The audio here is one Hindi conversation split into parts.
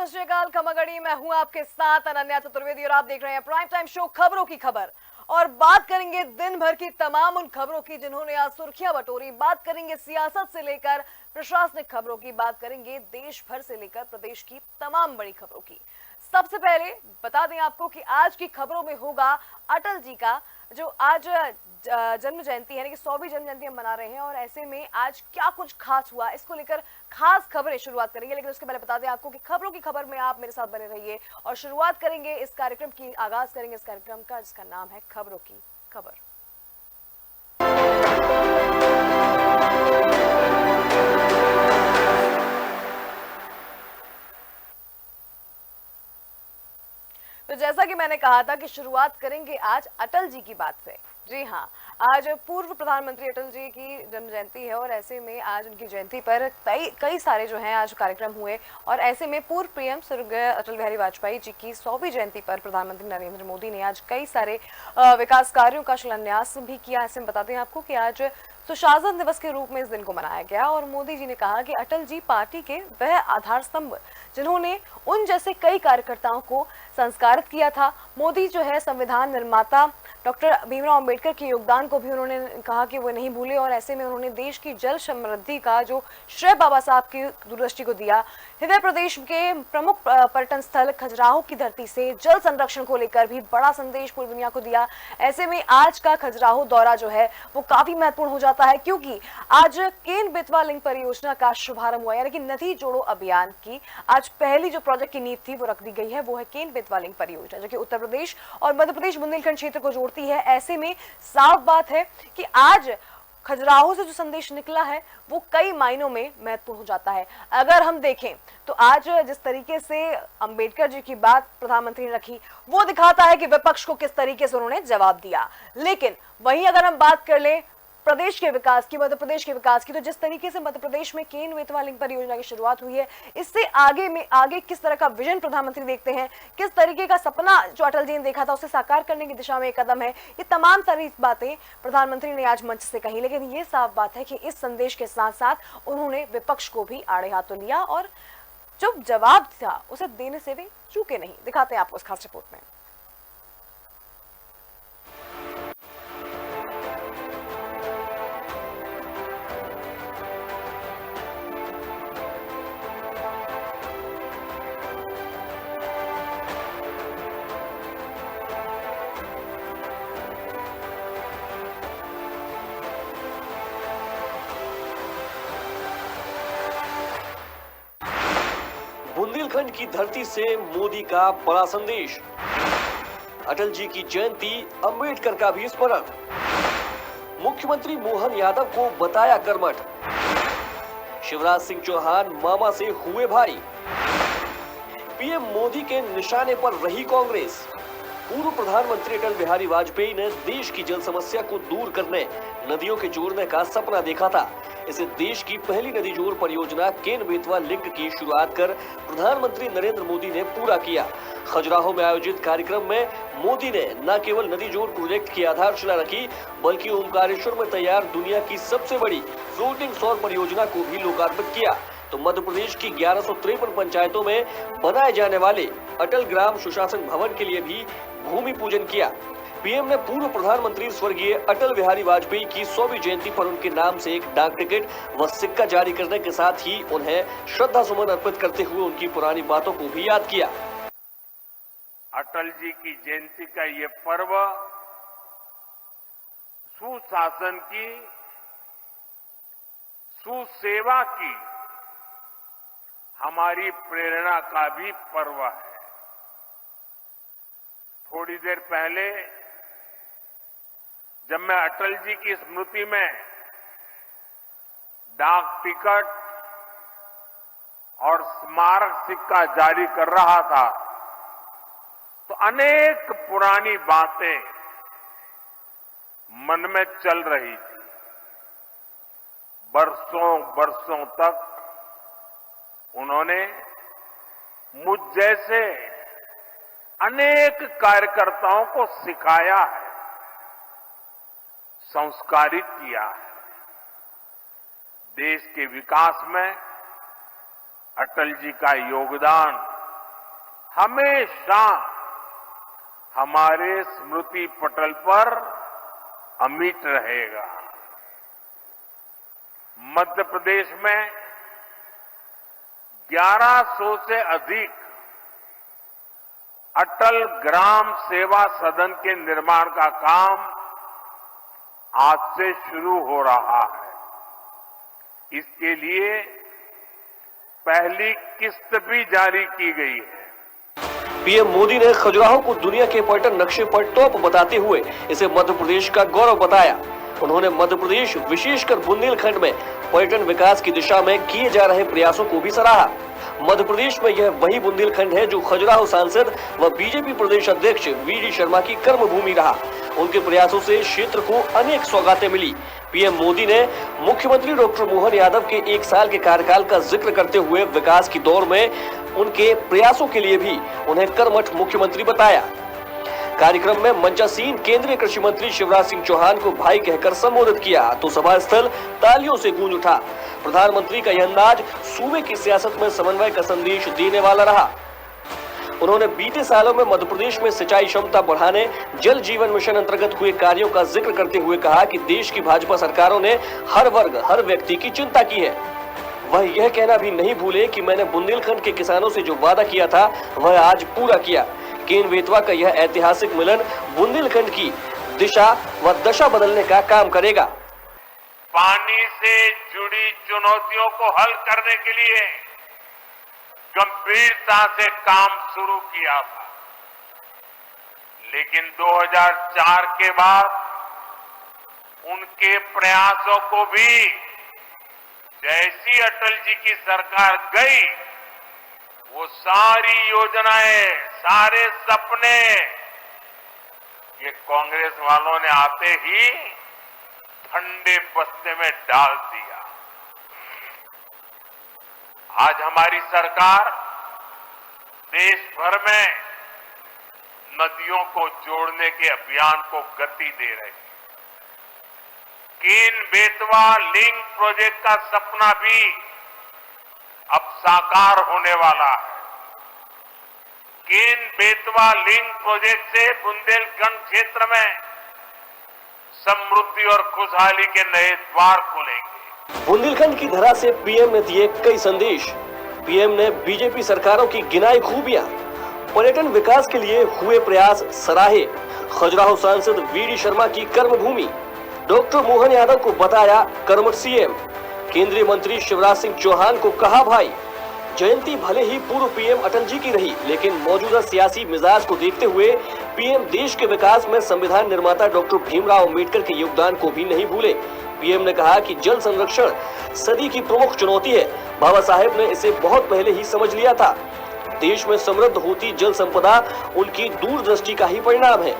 सत श्री अकाल, खमागड़ी। मैं हूं आपके साथ अनन्या चतुर्वेदी और आप देख रहे हैं प्राइम टाइम शो खबरों की खबर। और बात करेंगे दिन भर की तमाम उन खबरों की जिन्होंने आज सुर्खियां बटोरी। बात करेंगे सियासत से लेकर प्रशासनिक खबरों की, बात करेंगे देश भर से लेकर प्रदेश की तमाम बड़ी खबरों की। सबसे पहले बता दें आपको कि आज की खबरों में होगा अटल जी का जो आज जन्म जयंती यानी कि 100वीं जन्म जयंती हम मना रहे हैं, और ऐसे में आज क्या कुछ खास हुआ इसको लेकर खास खबरें शुरुआत करेंगे। लेकिन उसके पहले बता दें आपको कि खबरों की खबर में आप मेरे साथ बने रहिए और शुरुआत करेंगे इस कार्यक्रम की, आगाज करेंगे इस कार्यक्रम का जिसका नाम है खबरों की खबर। तो जैसा कि मैंने कहा था कि शुरुआत करेंगे आज अटल जी की बात से। जी हाँ, आज पूर्व प्रधानमंत्री अटल जी की जन्म जयंती है और ऐसे में आज उनकी जयंती पर कई सारे जो हैं आज कार्यक्रम हुए। और ऐसे में पूर्व पीएम स्वर्गीय अटल बिहारी वाजपेयी जी की 100वीं जयंती पर प्रधानमंत्री नरेंद्र मोदी ने आज कई सारे विकास कार्यों का शिलान्यास भी किया। ऐसे में बताते हैं आपको कि आज सुशासन दिवस के रूप में इस दिन को मनाया गया और मोदी जी ने कहा कि अटल जी पार्टी के वह आधार स्तंभ जिन्होंने उन जैसे कई कार्यकर्ताओं को संस्कारित किया था। मोदी जो है संविधान निर्माता डॉक्टर भीमराव अंबेडकर के योगदान को भी उन्होंने कहा कि वो नहीं भूले और ऐसे में उन्होंने देश की जल समृद्धि का जो श्रेय बाबा साहब की दूरदृष्टि को दिया। हृदय प्रदेश के प्रमुख पर्यटन स्थल खजुराहो की धरती से जल संरक्षण को लेकर भी बड़ा संदेश पूरी दुनिया को दिया। ऐसे में आज का खजुराहो दौरा जो है वो काफी महत्वपूर्ण हो जाता है क्योंकि आज केन बेतवा लिंक परियोजना का शुभारंभ हुआ, यानी कि नदी जोड़ो अभियान की आज पहली जो प्रोजेक्ट की नींव थी वो रख दी गई है। वो है केन बेतवा लिंक परियोजना जो कि उत्तर प्रदेश और मध्य प्रदेश बुंदेलखंड क्षेत्र को जोड़ती है। ऐसे में साफ बात है कि आज खजुराहो से जो संदेश निकला है वो कई मायनों में महत्वपूर्ण हो जाता है। अगर हम देखें तो आज जिस तरीके से अंबेडकर जी की बात प्रधानमंत्री ने रखी वो दिखाता है कि विपक्ष को किस तरीके से उन्होंने जवाब दिया। लेकिन वहीं अगर हम बात कर ले प्रदेश के विकास की, मध्य प्रदेश के विकास की, तो जिस तरीके से मध्य प्रदेश में केन बेतवा लिंक परियोजना की शुरुआत हुई है, इससे आगे किस तरह का विजन प्रधानमंत्री देखते हैं, किस तरीके का सपना जो अटल जी ने देखा था उसे साकार करने की दिशा में एक कदम है, ये तमाम सारी बातें प्रधानमंत्री ने आज मंच से कही। लेकिन ये साफ बात है कि इस संदेश के साथ साथ उन्होंने विपक्ष को भी आड़े हाथों लिया और जो जवाब था उसे देने से भी चूके नहीं। दिखाते हैं आपको इस खास रिपोर्ट में। बुंदेलखंड की धरती से मोदी का बड़ा संदेश, अटल जी की जयंती, अंबेडकर का भी स्मरण, मुख्यमंत्री मोहन यादव को बताया कर्मठ, शिवराज सिंह चौहान मामा से हुए भाई, पीएम मोदी के निशाने पर रही कांग्रेस, पूर्व प्रधानमंत्री अटल बिहारी वाजपेयी ने देश की जल समस्या को दूर करने, नदियों के जोड़ने का सपना देखा था। इसे देश की पहली नदी जोड़ परियोजना केन बेतवा लिंक की शुरुआत कर प्रधानमंत्री नरेंद्र मोदी ने पूरा किया। खजुराहो में आयोजित कार्यक्रम में मोदी ने न केवल नदी जोड़ प्रोजेक्ट की आधारशिला रखी बल्कि ओमकारेश्वर में तैयार दुनिया की सबसे बड़ी फ्लोटिंग सौर परियोजना को भी लोकार्पित किया। तो मध्य प्रदेश की 1153 पंचायतों में बनाए जाने वाले अटल ग्राम सुशासन भवन के लिए भी भूमि पूजन किया। पीएम ने पूर्व प्रधानमंत्री स्वर्गीय अटल बिहारी वाजपेयी की 100वीं जयंती पर उनके नाम से एक डाक टिकट व सिक्का जारी करने के साथ ही उन्हें श्रद्धा सुमन अर्पित करते हुए उनकी पुरानी बातों को भी याद किया। अटल जी की जयंती का ये पर्व सुशासन की, सुसेवा की हमारी प्रेरणा का भी पर्व है। थोड़ी देर पहले जब मैं अटल जी की स्मृति में डाक टिकट और स्मारक सिक्का जारी कर रहा था तो अनेक पुरानी बातें मन में चल रही थी। बरसों बरसों तक उन्होंने मुझ जैसे अनेक कार्यकर्ताओं को सिखाया है, संस्कारित किया है। देश के विकास में अटल जी का योगदान हमेशा हमारे स्मृति पटल पर अमिट रहेगा। मध्य प्रदेश में 1100 से अधिक अटल ग्राम सेवा सदन के निर्माण का काम आज से शुरू हो रहा है। इसके लिए पहली किस्त भी जारी की गई है। पीएम मोदी ने खजुराहो को दुनिया के पर्यटन नक्शे पर टॉप बताते हुए इसे मध्य प्रदेश का गौरव बताया। उन्होंने मध्य प्रदेश विशेषकर बुंदेलखंड में पर्यटन विकास की दिशा में किए जा रहे प्रयासों को भी सराहा। मध्य प्रदेश में यह वही बुंदेलखंड है जो खजुराहो सांसद व बीजेपी प्रदेश अध्यक्ष वीडी शर्मा की कर्मभूमि रहा। उनके प्रयासों से क्षेत्र को अनेक सौगातें मिली। पीएम मोदी ने मुख्यमंत्री डॉक्टर मोहन यादव के 1 साल के कार्यकाल का जिक्र करते हुए विकास की दौर में उनके प्रयासों के लिए भी उन्हें कर्मठ मुख्यमंत्री बताया। कार्यक्रम में मंचासीन केंद्रीय कृषि मंत्री शिवराज सिंह चौहान को भाई कहकर संबोधित किया तो सभा स्थल तालियों से गूंज उठा। प्रधानमंत्री का यह अंदाज सूबे की सियासत में समन्वय का संदेश देने वाला रहा। उन्होंने बीते सालों में मध्य प्रदेश में सिंचाई क्षमता बढ़ाने, जल जीवन मिशन अंतर्गत हुए कार्यों का जिक्र करते हुए कहा कि देश की भाजपा सरकारों ने हर वर्ग, हर व्यक्ति की चिंता की है। वह यह कहना भी नहीं भूले कि मैंने बुंदेलखंड के किसानों से जो वादा किया था वह आज पूरा किया। केन बेतवा का यह ऐतिहासिक मिलन बुंदेलखंड की दिशा व दशा बदलने का काम करेगा। पानी से जुड़ी चुनौतियों को हल करने के लिए गंभीरता से काम शुरू किया था, लेकिन 2004 के बाद उनके प्रयासों को भी जैसी अटल जी की सरकार गई, वो सारी योजनाएं, सारे सपने ये कांग्रेस वालों ने आते ही ठंडे बस्ते में डाल दिया। आज हमारी सरकार देश भर में नदियों को जोड़ने के अभियान को गति दे रही है। केन बेतवा लिंक प्रोजेक्ट का सपना भी अब साकार होने वाला है। केन बेतवा लिंक प्रोजेक्ट से बुंदेलखंड क्षेत्र में समृद्धि और खुशहाली के नए द्वार खुलेंगे। बुंदेलखंड की धरा से पीएम ने दिए कई संदेश। पीएम ने बीजेपी सरकारों की गिनाई खूबियां, पर्यटन विकास के लिए हुए प्रयास सराहे। खजुराहो सांसद वीडी शर्मा की कर्मभूमि, डॉक्टर मोहन यादव को बताया कर्मठ सीएम। केंद्रीय मंत्री शिवराज सिंह चौहान को कहा भाई। जयंती भले ही पूर्व पीएम अटल जी की रही, लेकिन मौजूदा सियासी मिजाज को देखते हुए पीएम देश के विकास में संविधान निर्माता डॉक्टर भीमराव अंबेडकर के योगदान को भी नहीं भूले। पीएम ने कहा कि जल संरक्षण सदी की प्रमुख चुनौती है। बाबा साहेब ने इसे बहुत पहले ही समझ लिया था। देश में समृद्ध होती जल संपदा उनकी दूरदृष्टि का ही परिणाम है।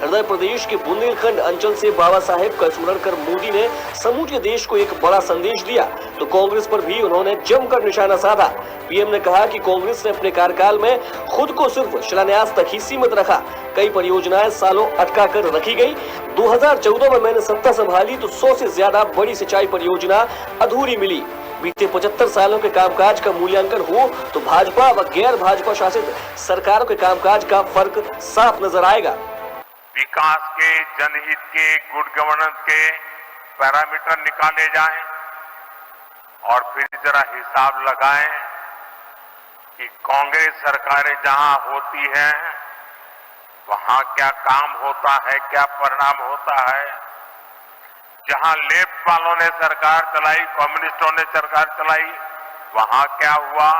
हृदय प्रदेश के बुंदेलखंड अंचल से बाबा साहेब का स्मरण कर मोदी ने समूचे देश को एक बड़ा संदेश दिया तो कांग्रेस पर भी उन्होंने जमकर निशाना साधा। पीएम ने कहा कि कांग्रेस ने अपने कार्यकाल में खुद को सिर्फ शिलान्यास तक ही सीमित रखा। कई परियोजनाएं सालों अटका कर रखी गई। 2014 में मैंने सत्ता संभाली तो 100 से ज्यादा बड़ी सिंचाई परियोजना अधूरी मिली। बीते 75 सालों के कामकाज का मूल्यांकन हो तो भाजपा व गैर भाजपा शासित सरकारों के कामकाज का फर्क साफ नजर आएगा। विकास के, जनहित के, गुड गवर्नेंस के पैरामीटर निकाले जाएं और फिर जरा हिसाब लगाएं कि कांग्रेस सरकारें जहां होती हैं वहां क्या काम होता है, क्या परिणाम होता है। जहां लेफ्ट वालों ने सरकार चलाई, कम्युनिस्टों ने सरकार चलाई, वहां क्या हुआ।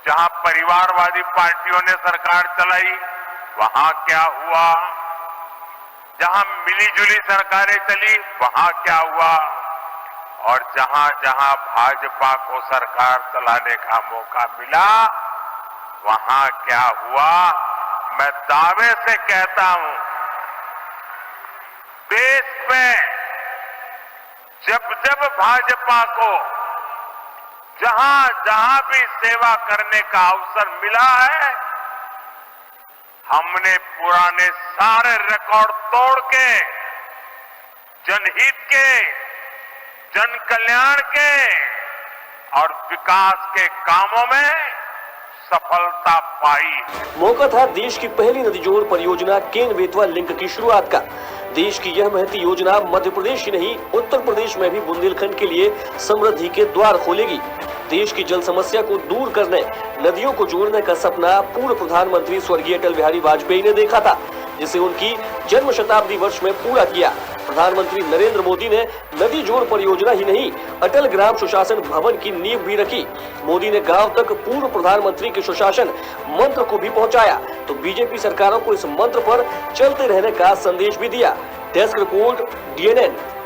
जहां परिवारवादी पार्टियों ने सरकार चलाई, वहां क्या हुआ। जहां मिलीजुली सरकारें चली, वहां क्या हुआ। और जहां जहां भाजपा को सरकार चलाने का मौका मिला, वहां क्या हुआ। मैं दावे से कहता हूं, देश में जब जब भाजपा को जहां जहां भी सेवा करने का अवसर मिला है, हमने पुराने सारे रिकॉर्ड तोड़ के जनहित के, जन कल्याण के और विकास के कामों में सफलता पाई। मौका था देश की पहली नदी जोड़ परियोजना केन बेतवा लिंक की शुरुआत का। देश की यह महती योजना मध्य प्रदेश ही नहीं, उत्तर प्रदेश में भी बुंदेलखंड के लिए समृद्धि के द्वार खोलेगी। देश की जल समस्या को दूर करने, नदियों को जोड़ने का सपना पूर्व प्रधानमंत्री स्वर्गीय अटल बिहारी वाजपेयी ने देखा था, जिसे उनकी जन्म शताब्दी वर्ष में पूरा किया। प्रधानमंत्री नरेंद्र मोदी ने नदी जोड़ परियोजना ही नहीं, अटल ग्राम सुशासन भवन की नींव भी रखी। मोदी ने गांव तक पूर्व प्रधानमंत्री के सुशासन मंत्र को भी पहुंचाया, तो बीजेपी सरकारों को इस मंत्र पर चलते रहने का संदेश भी दिया। Desk report, DNN।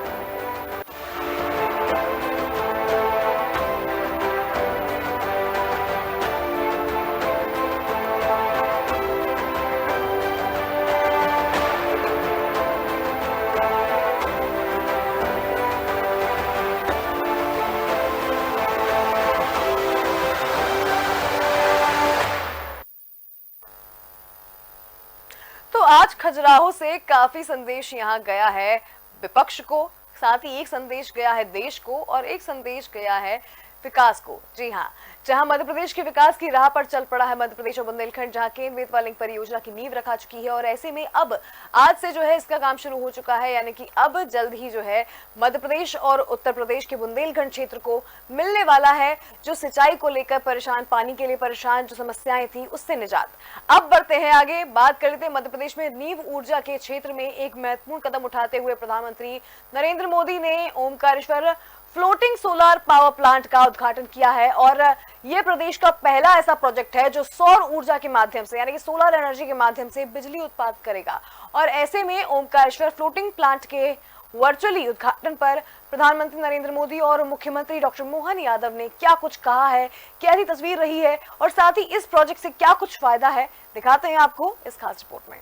तो आज खजुराहो से काफी संदेश यहाँ गया है विपक्ष को, साथ ही एक संदेश गया है देश को और एक संदेश गया है विकास को। जी हाँ, जहां मध्य प्रदेश के विकास की राह पर चल पड़ा है मध्य प्रदेश और बुंदेलखंड, जहां केन बेतवा लिंक परियोजना की नींव रखा चुकी है और ऐसे में अब आज से जो है इसका काम शुरू हो चुका है, यानी कि अब जल्द ही जो है मध्य प्रदेश और उत्तर प्रदेश के बुंदेलखंड क्षेत्र को मिलने वाला है जो सिंचाई को लेकर परेशान, पानी के लिए परेशान जो समस्याएं थी उससे निजात। अब बढ़ते हैं आगे, बात कर लेते हैं मध्य प्रदेश में नींव ऊर्जा के क्षेत्र में एक महत्वपूर्ण कदम उठाते हुए प्रधानमंत्री नरेंद्र मोदी ने Omkareshwar floating solar power plant का उद्घाटन किया है और यह प्रदेश का पहला ऐसा प्रोजेक्ट है जो सौर ऊर्जा के माध्यम से, यानी कि सोलर एनर्जी के माध्यम से बिजली उत्पादन करेगा। और ऐसे में ओमकारेश्वर फ्लोटिंग प्लांट के वर्चुअली उद्घाटन पर प्रधानमंत्री नरेंद्र मोदी और मुख्यमंत्री डॉक्टर मोहन यादव ने क्या कुछ कहा है, कैसी तस्वीर रही है और साथ ही इस प्रोजेक्ट से क्या कुछ फायदा है, दिखाते हैं आपको इस खास रिपोर्ट में।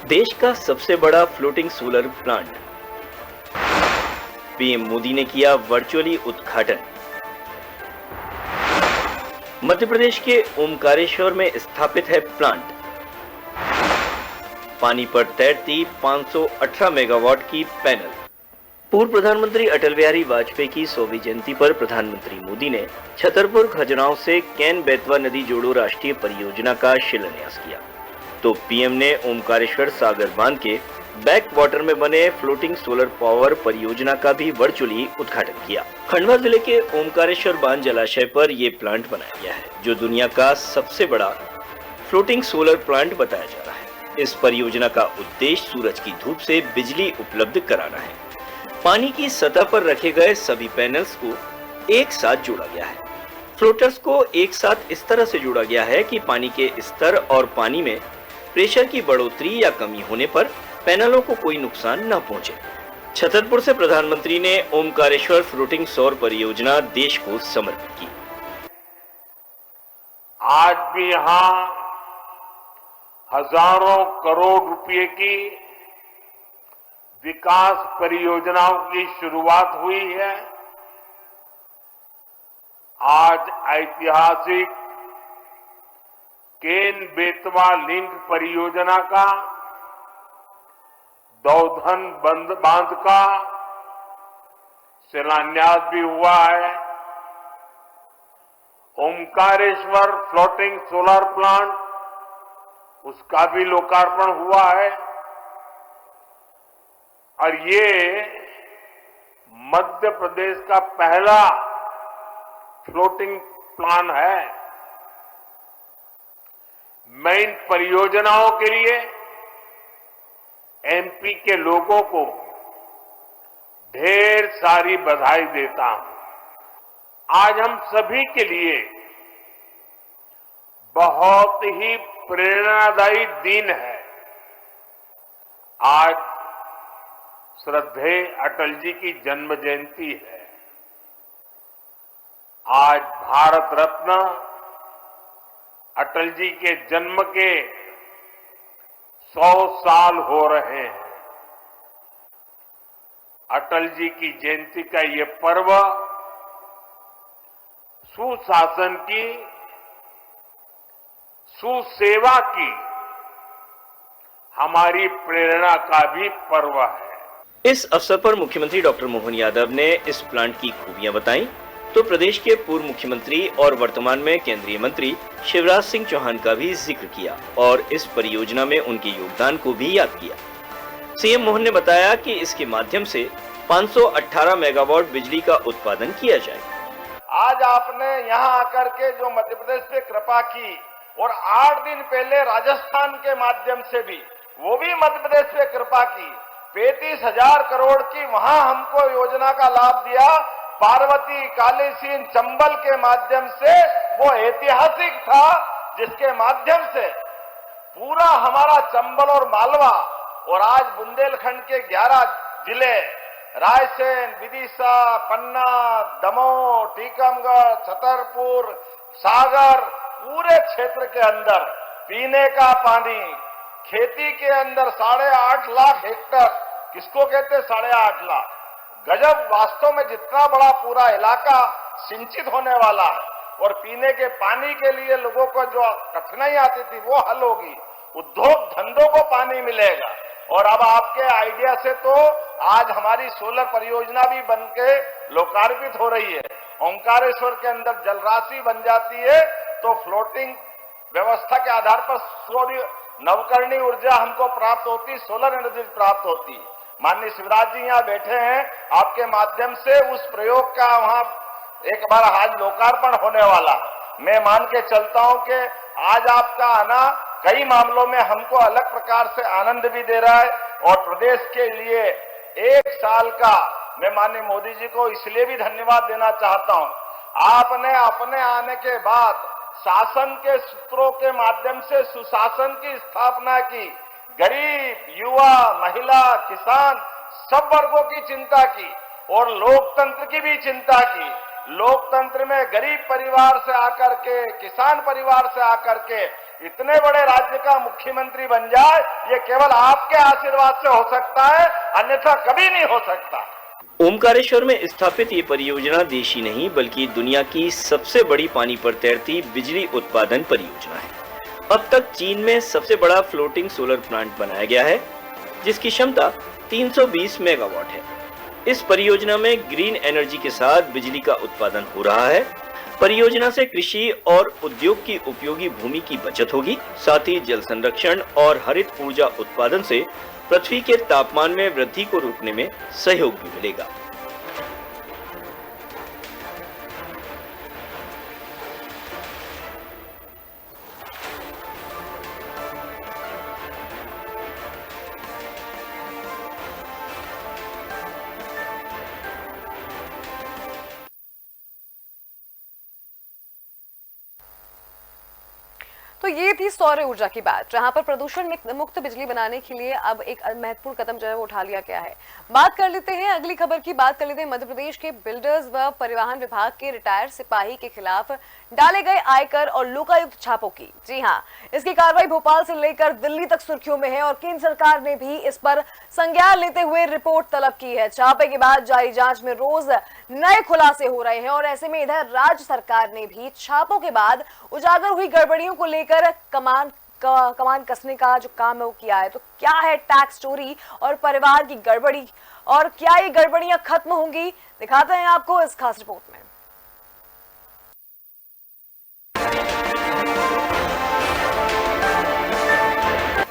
देश का सबसे बड़ा floating solar plant, PM Modi ने किया वर्चुअली उद्घाटन। मध्य प्रदेश के ओमकारेश्वर में स्थापित है प्लांट। पानी पर तैरती 518 मेगावाट की पैनल। पूर्व प्रधानमंत्री अटल बिहारी वाजपेयी की 100वीं जयंती पर प्रधानमंत्री मोदी ने छतरपुर खजुराहो से केन बेतवा नदी जोड़ो राष्ट्रीय परियोजना का शिलान्यास किया, तो पीएम ने ओमकारेश्वर सागर बांध के बैक वाटर में बने फ्लोटिंग सोलर पावर परियोजना का भी वर्चुअली उद्घाटन किया। खंडवा जिले के ओमकारेश्वर बांध जलाशय पर यह प्लांट बनाया गया है, जो दुनिया का सबसे बड़ा फ्लोटिंग सोलर प्लांट बताया जा रहा है। इस परियोजना का उद्देश्य सूरज की धूप से बिजली उपलब्ध कराना है। पानी की सतह पर रखे गए सभी पैनल्स को एक साथ जोड़ा गया है। फ्लोटर्स को एक साथ इस तरह से जोड़ा गया है कि पानी के स्तर और पानी में प्रेशर की बढ़ोतरी या कमी होने पर पैनलों को कोई नुकसान न पहुंचे। छतरपुर से प्रधानमंत्री ने ओमकारेश्वर फ्लोटिंग सौर परियोजना देश को समर्पित की। आज भी यहाँ हजारों करोड़ रुपए की विकास परियोजनाओं की शुरुआत हुई है। आज ऐतिहासिक केन बेतवा लिंक परियोजना का दौधन बांध का शिलान्यास भी हुआ है। ओमकारेश्वर फ्लोटिंग सोलर प्लांट, उसका भी लोकार्पण हुआ है और ये मध्य प्रदेश का पहला फ्लोटिंग प्लांट है। मैं इन परियोजनाओं के लिए एमपी के लोगों को ढेर सारी बधाई देता हूं। आज हम सभी के लिए बहुत ही प्रेरणादायी दिन है। आज श्रद्धेय अटल जी की जन्म जयंती है। आज भारत रत्न अटल जी के जन्म के 100 साल हो रहे हैं। अटल जी की जयंती का ये पर्व सुशासन की, सुसेवा की हमारी प्रेरणा का भी पर्व है। इस अवसर पर मुख्यमंत्री डॉक्टर मोहन यादव ने इस प्लांट की खूबियां बताई तो प्रदेश के पूर्व मुख्यमंत्री और वर्तमान में केंद्रीय मंत्री शिवराज सिंह चौहान का भी जिक्र किया और इस परियोजना में उनके योगदान को भी याद किया। सीएम मोहन ने बताया कि इसके माध्यम से 518 मेगावाट बिजली का उत्पादन किया जाए। आज आपने यहाँ आकर के जो मध्य प्रदेश पे कृपा की और 8 दिन पहले राजस्थान के माध्यम से भी, वो भी मध्य प्रदेश पे कृपा की, 35,000 करोड़ की वहां हमको योजना का लाभ दिया। पार्वती, कालीसीन, चंबल के माध्यम से वो ऐतिहासिक था, जिसके माध्यम से पूरा हमारा चंबल और मालवा और आज बुंदेलखंड के 11 जिले, रायसेन, विदिशा, पन्ना, दमोह, टीकमगढ़, छतरपुर, सागर, पूरे क्षेत्र के अंदर पीने का पानी, खेती के अंदर 8.5 लाख हेक्टर, किसको कहते 8.5 लाख, गजब। वास्तव में जितना बड़ा पूरा इलाका सिंचित होने वाला है और पीने के पानी के लिए लोगों को जो कठिनाई आती थी वो हल होगी, उद्योग धंधों को पानी मिलेगा। और अब आपके आइडिया से तो आज हमारी सोलर परियोजना भी बनके लोकार्पित हो रही है। ओंकारेश्वर के अंदर जलराशि बन जाती है तो फ्लोटिंग व्यवस्था के आधार पर सूर्य नवकरणीय ऊर्जा हमको प्राप्त होती, सोलर एनर्जी प्राप्त होती। माननीय शिवराज जी यहाँ बैठे हैं, आपके माध्यम से उस प्रयोग का वहाँ एक बार आज लोकार्पण होने वाला। मैं मान के चलता हूँ कि आज आपका आना कई मामलों में हमको अलग प्रकार से आनंद भी दे रहा है और प्रदेश के लिए 1 साल का मैं माननीय मोदी जी को इसलिए भी धन्यवाद देना चाहता हूँ। आपने अपने आने के बाद शासन के सूत्रों के माध्यम से सुशासन की स्थापना की, गरीब, युवा, महिला, किसान सब वर्गों की चिंता की और लोकतंत्र की भी चिंता की। लोकतंत्र में गरीब परिवार से आकर के, किसान परिवार से आकर के इतने बड़े राज्य का मुख्यमंत्री बन जाए, ये केवल आपके आशीर्वाद से हो सकता है, अन्यथा कभी नहीं हो सकता। ओमकारेश्वर में स्थापित ये परियोजना देशी नहीं बल्कि दुनिया की सबसे बड़ी पानी पर तैरती बिजली उत्पादन परियोजना है। अब तक चीन में सबसे बड़ा फ्लोटिंग सोलर प्लांट बनाया गया है जिसकी क्षमता 320 मेगावाट है। इस परियोजना में ग्रीन एनर्जी के साथ बिजली का उत्पादन हो रहा है। परियोजना से कृषि और उद्योग की उपयोगी भूमि की बचत होगी, साथ ही जल संरक्षण और हरित ऊर्जा उत्पादन से पृथ्वी के तापमान में वृद्धि को रोकने में सहयोग भी मिलेगा। तो ये थी सौर ऊर्जा की बात, जहां पर प्रदूषण मुक्त बिजली बनाने के लिए अब एक महत्वपूर्ण कदम जो है वो उठा लिया गया है। बात कर लेते हैं अगली खबर की, बात कर लेते हैं मध्य प्रदेश के बिल्डर्स व परिवहन विभाग के रिटायर्ड सिपाही के खिलाफ डाले गए आयकर और लोकायुक्त छापों की। जी हां, इसकी कार्रवाई भोपाल से लेकर दिल्ली तक सुर्खियों में है और केंद्र सरकार ने भी इस पर संज्ञान लेते हुए रिपोर्ट तलब की है। छापे के बाद जारी जांच में रोज नए खुलासे हो रहे हैं और ऐसे में इधर राज्य सरकार ने भी छापों के बाद उजागर हुई गड़बड़ियों को लेकर कमान कसने का जो काम है वो किया है। तो क्या है टैक्स चोरी और परिवार की गड़बड़ी और क्या ये गड़बड़ियां खत्म होंगी, दिखाते हैं आपको इस खास रिपोर्ट में।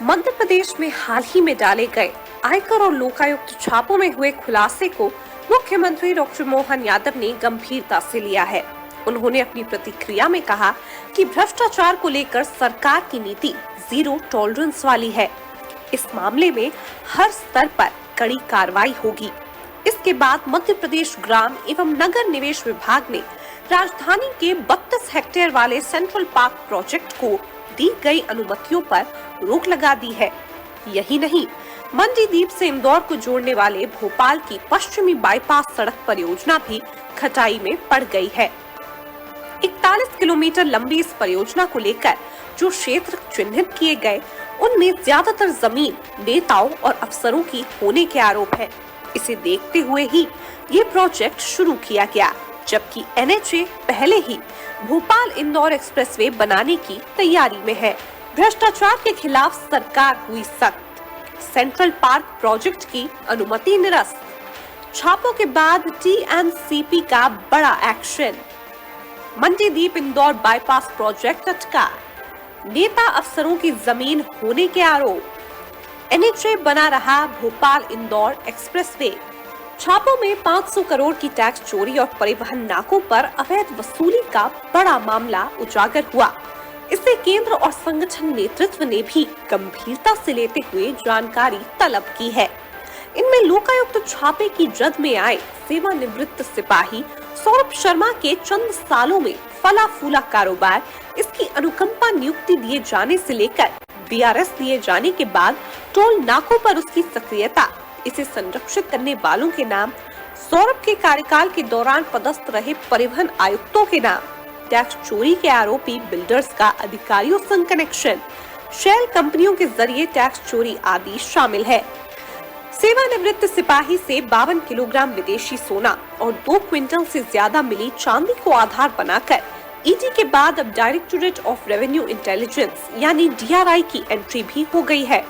मध्य प्रदेश में हाल ही में डाले गए आयकर और लोकायुक्त छापों में हुए खुलासे को मुख्यमंत्री डॉक्टर मोहन यादव ने गंभीरता से लिया है। उन्होंने अपनी प्रतिक्रिया में कहा कि भ्रष्टाचार को लेकर सरकार की नीति जीरो टॉलरेंस वाली है। इस मामले में हर स्तर पर कड़ी कार्रवाई होगी। इसके बाद मध्य प्रदेश ग्राम एवं नगर निवेश विभाग ने राजधानी के 32 हेक्टेयर वाले सेंट्रल पार्क प्रोजेक्ट को दी गई अनुमतियों पर रोक लगा दी है। यही नहीं, मंडीदीप से इंदौर को जोड़ने वाले भोपाल की पश्चिमी बाईपास सड़क परियोजना भी खटाई में पड़ गई है। 41 किलोमीटर लंबी इस परियोजना को लेकर जो क्षेत्र चिन्हित किए गए, उनमें ज्यादातर जमीन नेताओं और अफसरों की होने के आरोप है। इसे देखते हुए ही ये प्रोजेक्ट शुरू किया गया, जबकि NHA पहले ही भोपाल इंदौर एक्सप्रेसवे बनाने की तैयारी में है। भ्रष्टाचार के खिलाफ सरकार हुई सख्त, सेंट्रल पार्क प्रोजेक्ट की अनुमति निरस्त, छापों के बाद TNCP का बड़ा action, Mandideep Indore bypass project अटका, नेता अफसरों की जमीन होने के आरोप, NHA बना रहा भोपाल इंदौर एक्सप्रेसवे, छापों में 500 करोड़ की टैक्स चोरी और परिवहन नाकों पर अवैध वसूली का बड़ा मामला उजागर हुआ। इसे केंद्र और संगठन नेतृत्व ने भी गंभीरता से लेते हुए जानकारी तलब की है। इनमें लोकायुक्त छापे की जद में आए सेवानिवृत्त सिपाही सौरभ शर्मा के चंद सालों में फला फूला कारोबार, इसकी अनुकंपा नियुक्ति दिए जाने से लेकर BRS दिए जाने के बाद टोल नाकों पर उसकी सक्रियता, इसे संरक्षित करने वालों के नाम, सौरभ के कार्यकाल के दौरान पदस्थ रहे परिवहन आयुक्तों के नाम, टैक्स चोरी के आरोपी बिल्डर्स का अधिकारियों संग कनेक्शन, शेल कंपनियों के जरिए टैक्स चोरी आदि शामिल है। सेवानिवृत्त सिपाही से 52 किलोग्राम विदेशी सोना और 2 क्विंटल से ज्यादा मिली चांदी को आधार बनाकर ईडी के बाद अब डायरेक्टोरेट ऑफ रेवेन्यू इंटेलिजेंस यानी DRI की एंट्री भी हो गई है।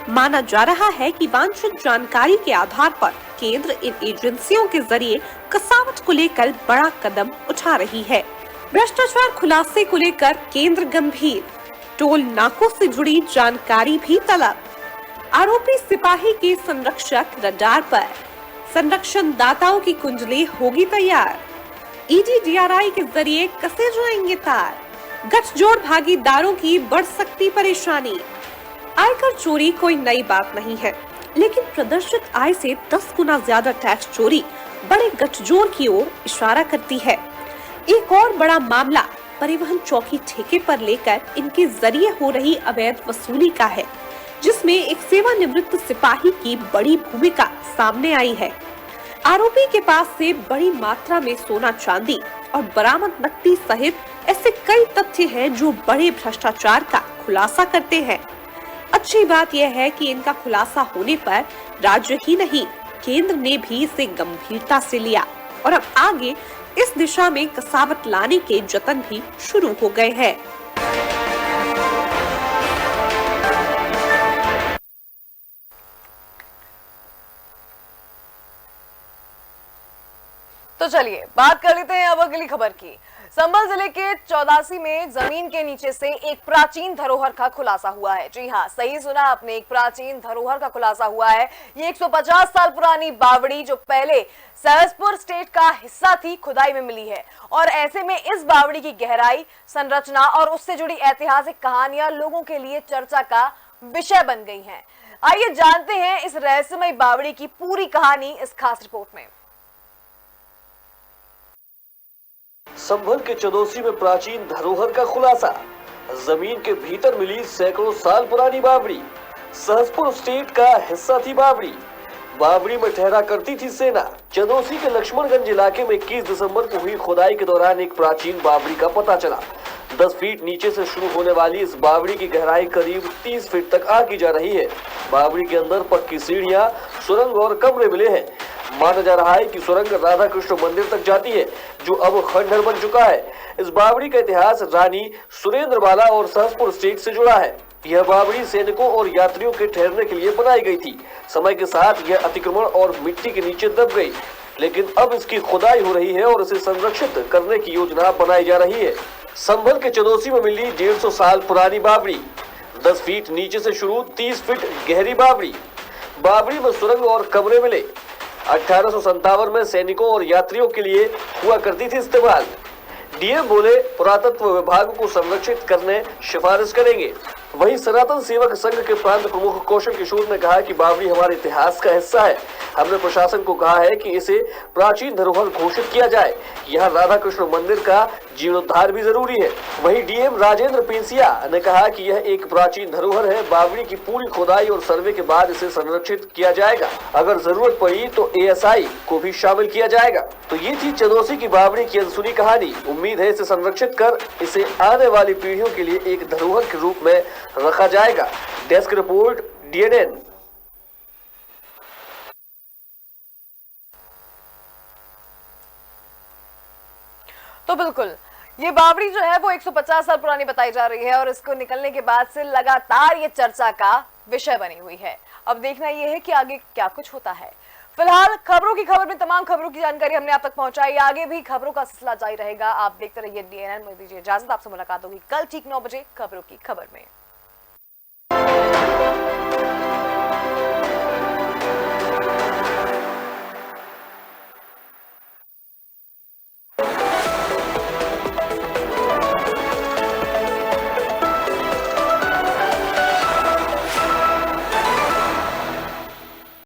माना जा रहा है कि वांछित जानकारी के आधार पर केंद्र इन एजेंसियों के जरिए कसावट को लेकर बड़ा कदम उठा रही है। भ्रष्टाचार खुलासे को लेकर केंद्र गंभीर, टोल नाकों से जुड़ी जानकारी भी तलब, आरोपी सिपाही के संरक्षक रडार पर, संरक्षण दाताओं की कुंडली होगी तैयार, ईडी DRI के जरिए कसे जाएंगे तार, गठजोड़ भागीदारों की बढ़ सकती परेशानी। आयकर चोरी कोई नई बात नहीं है, लेकिन प्रदर्शित आय से 10 गुना ज्यादा टैक्स चोरी बड़े गठजोड़ की ओर इशारा करती है। एक और बड़ा मामला परिवहन चौकी ठेके पर लेकर इनके जरिए हो रही अवैध वसूली का है, जिसमें एक सेवानिवृत्त सिपाही की बड़ी भूमिका सामने आई है। आरोपी के पास से बड़ी मात्रा में सोना चांदी और बरामद नकदी सहित ऐसे कई तथ्य हैं जो बड़े भ्रष्टाचार का खुलासा करते हैं। अच्छी बात यह है कि इनका खुलासा होने पर राज्य ही नहीं, केंद्र ने भी इसे गंभीरता से लिया और अब आगे इस दिशा में कसावट लाने के जतन भी शुरू हो गए हैं। तो चलिए बात कर लेते हैं अब अगली खबर की। संभल जिले के चौदासी में जमीन के नीचे से एक प्राचीन धरोहर का खुलासा हुआ है। जी हाँ, सही सुना आपने, एक प्राचीन धरोहर का खुलासा हुआ है। ये 150 साल पुरानी बावड़ी जो पहले सहसपुर स्टेट का हिस्सा थी, खुदाई में मिली है और ऐसे में इस बावड़ी की गहराई, संरचना और उससे जुड़ी ऐतिहासिक कहानियां लोगों के लिए चर्चा का विषय बन गई हैं। आइए जानते हैं इस रहस्यमय बावड़ी की पूरी कहानी इस खास रिपोर्ट में। संभल के चदोसी में प्राचीन धरोहर का खुलासा, जमीन के भीतर मिली सैकड़ों साल पुरानी बावड़ी, सहसपुर स्टेट का हिस्सा थी बावड़ी। बावड़ी में ठहरा करती थी सेना। चदोसी के लक्ष्मणगंज इलाके में 21 दिसंबर को हुई खुदाई के दौरान एक प्राचीन बावड़ी का पता चला। 10 फीट नीचे से शुरू होने वाली इस बावड़ी की गहराई करीब 30 फीट तक आकी जा रही है। बावड़ी के अंदर पक्की सीढ़ियां, सुरंग और कमरे मिले हैं। माना जा रहा है कि सुरंग राधा कृष्ण मंदिर तक जाती है, जो अब खंडहर बन चुका है। इस बावड़ी का इतिहास रानी सुरेंद्रबाला और सहसपुर स्टेट से जुड़ा है। यह बावड़ी सैनिकों और यात्रियों के ठहरने के लिए बनाई गई थी। समय के साथ यह अतिक्रमण और मिट्टी के नीचे दब गई, लेकिन अब इसकी खुदाई हो रही है और इसे संरक्षित करने की योजना बनाई जा रही है। संभल के चदोसी में मिली 150 साल पुरानी बावड़ी, 10 फीट नीचे से शुरू 30 फीट गहरी बावड़ी। बावड़ी में सुरंग और कमरे मिले। 1857 में सैनिकों और यात्रियों के लिए हुआ करती थी इस्तेमाल। डीएम बोले पुरातत्व विभाग को संरक्षित करने सिफारिश करेंगे। वहीं सनातन सेवक संघ के प्रांत प्रमुख कौशल किशोर ने कहा कि बावड़ी हमारे इतिहास का हिस्सा है। हमने प्रशासन को कहा है कि इसे प्राचीन धरोहर घोषित किया जाए। यहाँ राधा कृष्ण मंदिर का जीर्णोद्धार भी जरूरी है। वहीं डीएम राजेंद्र पेंसिया ने कहा कि यह एक प्राचीन धरोहर है। बावड़ी की पूरी खुदाई और सर्वे के बाद इसे संरक्षित किया जाएगा। अगर जरूरत पड़ी तो ASI को भी शामिल किया जाएगा। तो ये थी चदोसी की बावड़ी की अनसुनी कहानी। उम्मीद है इसे संरक्षित कर इसे आने वाली पीढ़ियों के लिए एक धरोहर के रूप में रखा जाएगा। Desk report DNN। तो बिल्कुल ये बावड़ी जो है वो 150 साल पुरानी बताई जा रही है और इसको निकलने के बाद से लगातार ये चर्चा का विषय बनी हुई है। अब देखना ये है कि आगे क्या कुछ होता है। फिलहाल खबरों की खबर में तमाम खबरों की जानकारी हमने आप तक पहुंचाई। आगे भी खबरों का सिलसिला जारी रहेगा। आप देखते रहिए DNN। मुझे दीजिए इजाजत। आपसे मुलाकात होगी कल ठीक 9 बजे खबरों की खबर में।